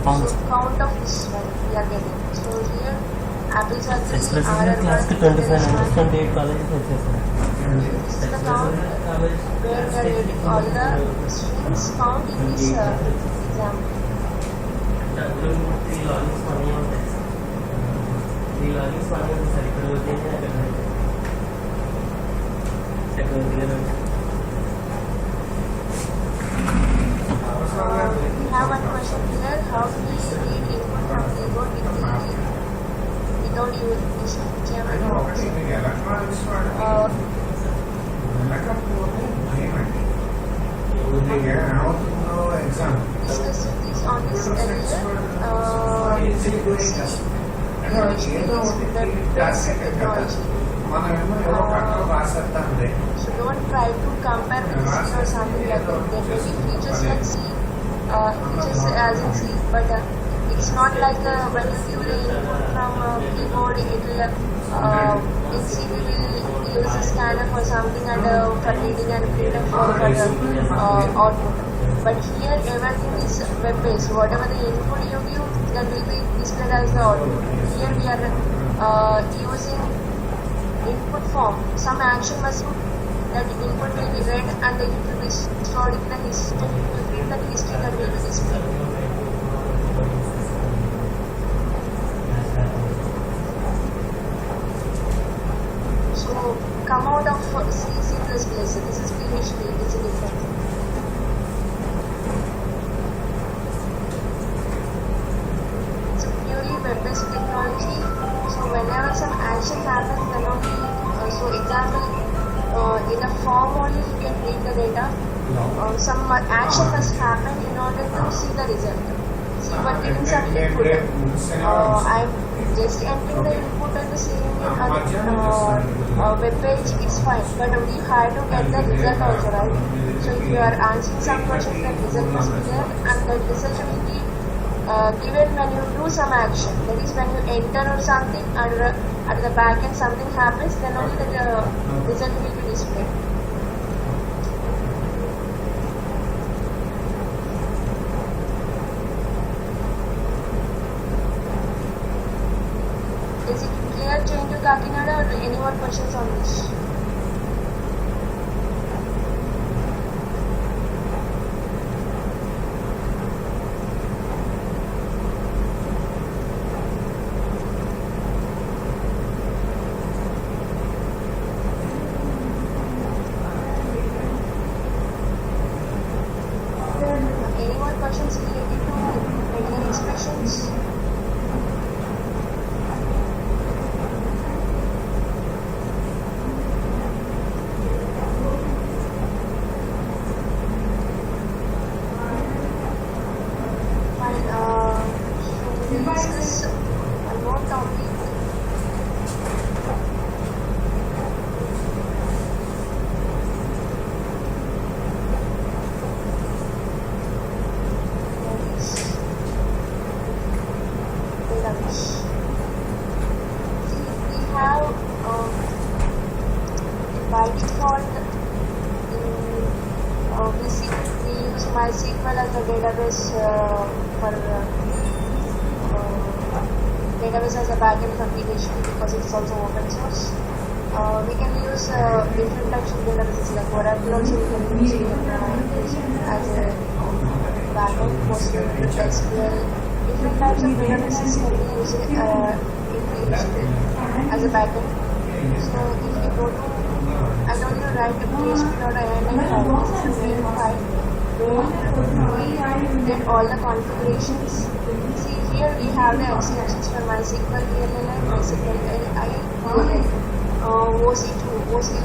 So count of this one we are getting. So here apples are 3, R are 1, this is the count where we are getting all the strings count in this example. We have one question here. How do we read input from keyboard without using this Jntuk Moocs? Discussed this on this earlier. Basic technology. So don't try to compare with C or something like that. There may be features like C, features as in C, but it's not like when you give the input from keyboard, it will in C we will use a scanner for something and for reading and printing for output. But here everything is web based. Whatever the input you give, that will be displayed as the output. Here we are using input form. Some action must be that input will be read and it will be stored in the history. It will read the history that will be displayed. So come out of C++. This is PHP. It's a different thing. It's a purely web-based technology. So whenever some action happens, then only so example in a form only you can read the data. Some action must happen in order to see the result. See, we're getting some input. I'm just entering the input and seeing it on web page. It's fine, but we have to get the result also, right? So if you are answering some questions, the result must be there, and the result will be given when you do some action. That is when you enter or something and at the back end something happens, then only the result will be displayed. Is it clear, Jntuk Kakinada, or any more questions on this? Any more questions related to regular expressions? Fine. So we discuss one more topic. We have by default we use MySQL as a database for database as a backend for PHP because it's also open source. We can use different types of databases like Oracle also we can use it as a backend, PostgreSQL. Different types of databases can be used in PHP as a backend. So if you go to, I don't know, write to php.ini file, this is the main file where we get all the configurations. See here we have the extensions for MySQL, DLL, MySQL, OC2, OCIE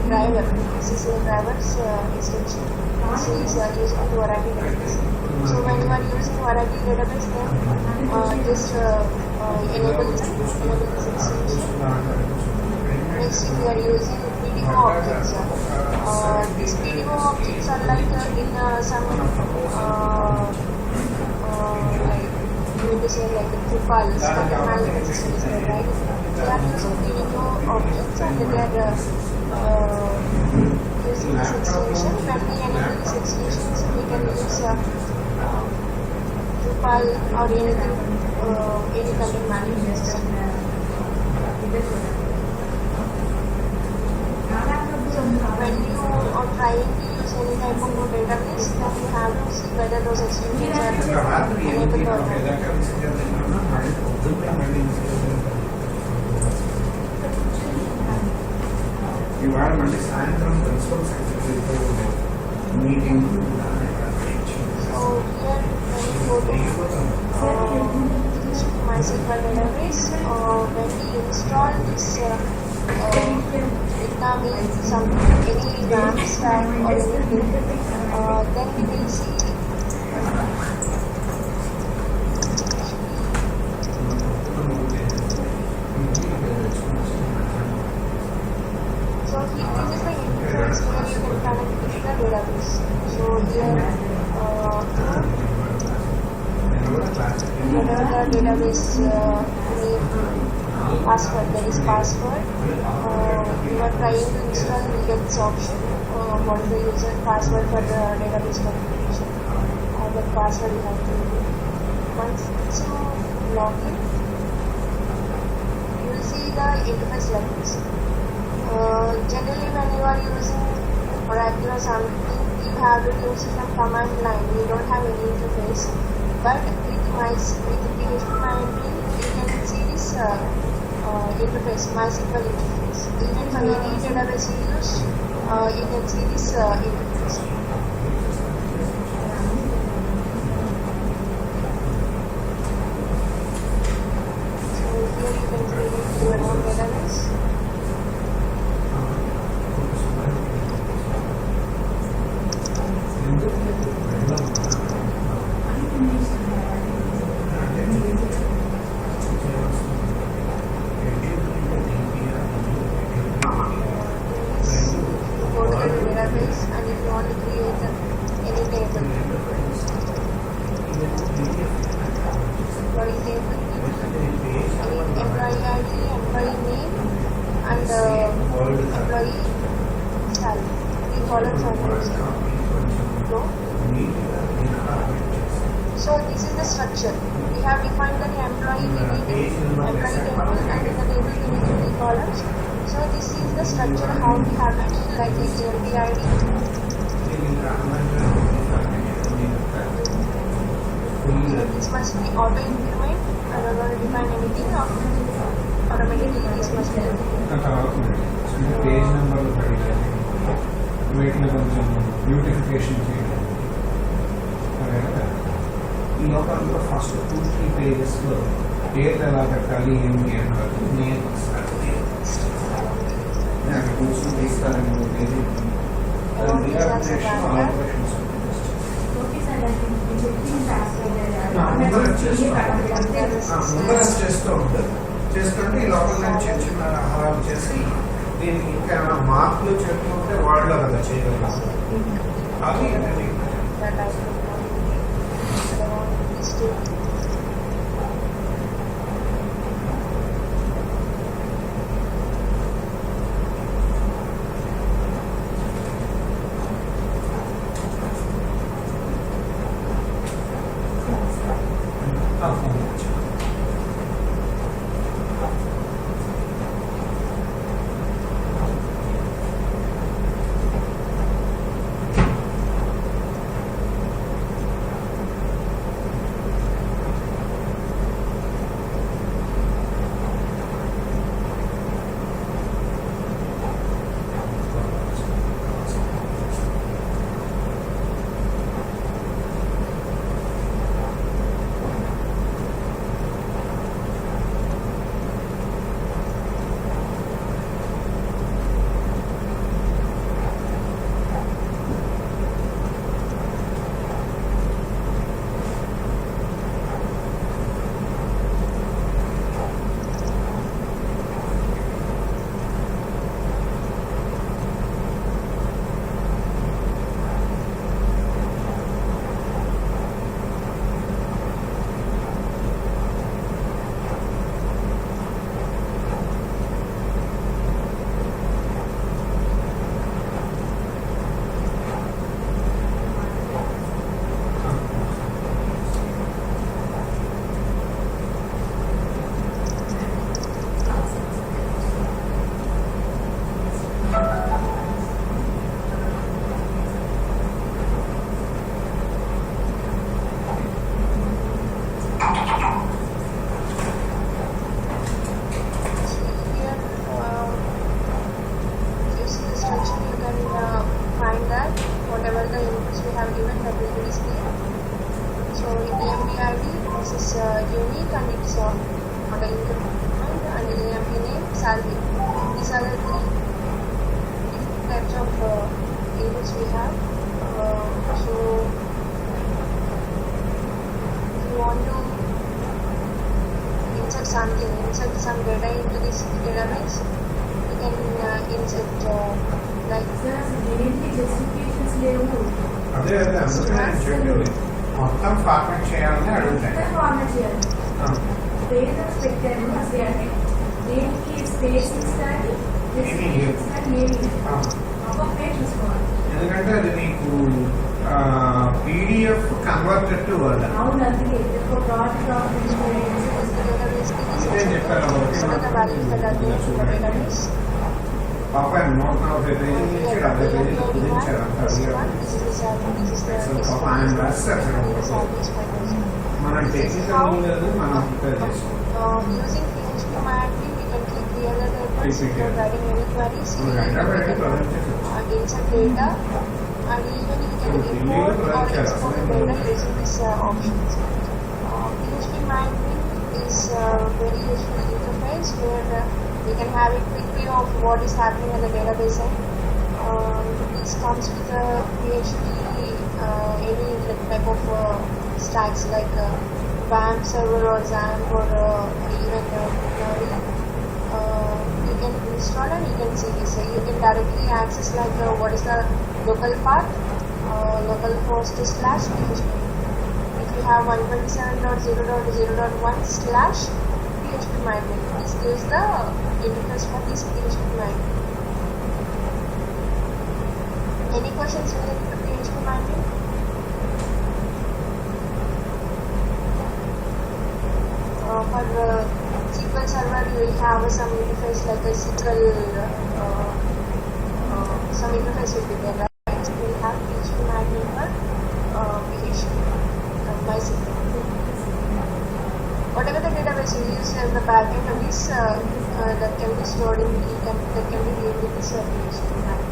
driver. This is a driver's extension. This is used in Oracle database. So when you are using Oracle database, then just enable this extension. Next, we are using PDO objects. These PDO objects are like in some like you need to say like Drupal, stuff management systems, right? They are using PDO objects and they are using this extension. When we enable these extensions, we can use Drupal PAL or anything, any content management. So when you are trying to use any type of database, then you have to see whether those extensions are enabled or not. You are సాయంత్రం principal సెక్రటరీతో meeting. So here when you go to MySQL database, when we install this any RAM stack or anything, then we will see so here this is the interface where you can connect with the database. So here whatever the database name, password, there is password. You are trying to install, you get this option. What is the user password for the database configuration? The password you have to do. Once you log in, you will see the interface like this. Generally, when you are using Oracle or something, you have to use from command line. You don't have any interface. But with PHP Management, you can see this interface, MySQL interface. Even for any database you use, you can see this interface. So here you can create your own database. And if you want to create any table, employee table, employee ID, employee name, and employee salary. 3 columns are used. So this is the structure. We have defined the employee, we need employee table, and in the table we need 3 columns. So this is the structure how we have it, like the EMP ID. This must be auto increment. I don't want to define anything. Automatically this must be. Page నెంబర్లు పెట్టాలి, వీటిలో కొంచెం beautification చేయాలి. ఈ లోపల first 2-3 పేజెస్లో పేర్లు ఎలా పెట్టాలి ఏమి అంటారు నేను కూర్చొని తీస్తానని పేజీ చేసుకుంటే ఈ లోపల నుంచి చిన్న ఆహారం చేసి దీనికి ఇంకా మార్పులు చెప్పుకుంటే వాళ్ళు కదా చేయగలరు. అది ID. This is unique and it's not an increment, and EMP name, salary. These are the three types of inputs we have. So if you want to insert some data into this database, you can insert like అదే అదే అందుకనే నేను చెప్పేది మొత్తం format చేయాలని అడుగుతాను. ఎందుకంటే అది నీకు పీడిఎఫ్ కన్వర్టెడ్ టు వర్డ్ ఇదే చెప్పాను. పాప నోట్ నలభై పేజీలు ఇచ్చాడు, 50 పేజీలు కుదించాడు అంత అడిగాడు. పాప ఆయన రాస్తారు మనం టెక్నికల్ లేదు, మనం ప్రిపేర్ చేసాం. insert data and even you can import or export the data using these options. PHP management is a very useful interface where you can have a quick view of what is happening on the database end. This comes with a PHP any type of stacks like BAM server or XAMPP or even you can install and you can see this. You can directly access like what is the local path, localhost/php. If you have 127.0.0.1/php migrant, this gives the interface for this PHP migrant. Any questions related to PHP migrant? For SQL Server, you will have some interface like a SQL, some interface will be there, right? So we will have PHP migrant for PHP, MySQL. Whatever the database you use as the backend of this, that can be stored in, that can be viewed with this PHP migrant.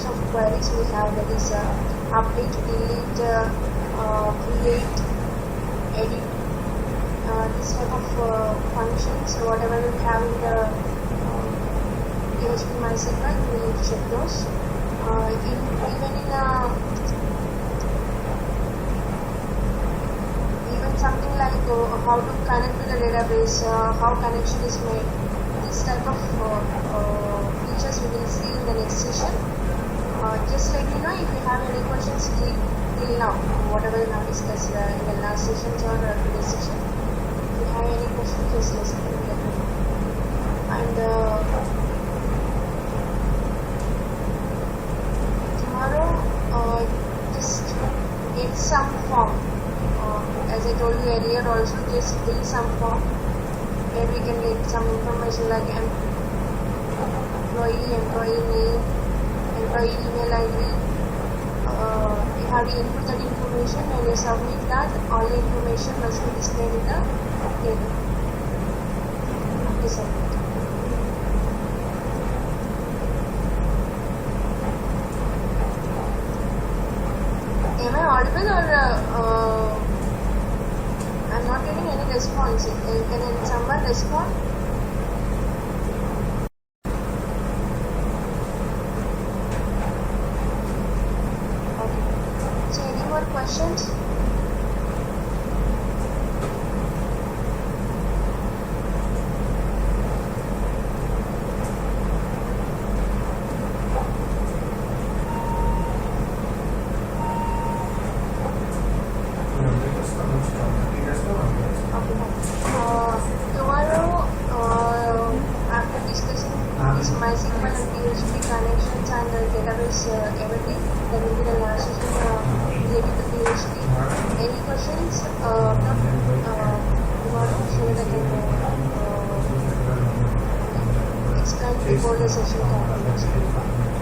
types of queries we have, that is update, delete, create, edit, this type of functions, whatever we have in the PHP MySQL, we need to check those. Even something like how to connect to the database, how connection is made, this type of features we will see in the next session. Just let me know if you have any questions till now, whatever we have discussed in the last sessions or today's session. If you have any questions, just let me know. And tomorrow, just get some form. As I told you earlier, also just fill some form where we can get some information like employee name, employee email ID. You have to input that information. When you submit that, all the information must be displayed in the table. After submit. Am I audible or I'm not getting any response? Can someone respond? Okay. So any more questions? Tomorrow, after discussing this MySQL and PHP connections and database everything, then will be the last session related to PHP. Any questions tomorrow so that I can explain before the session concludes.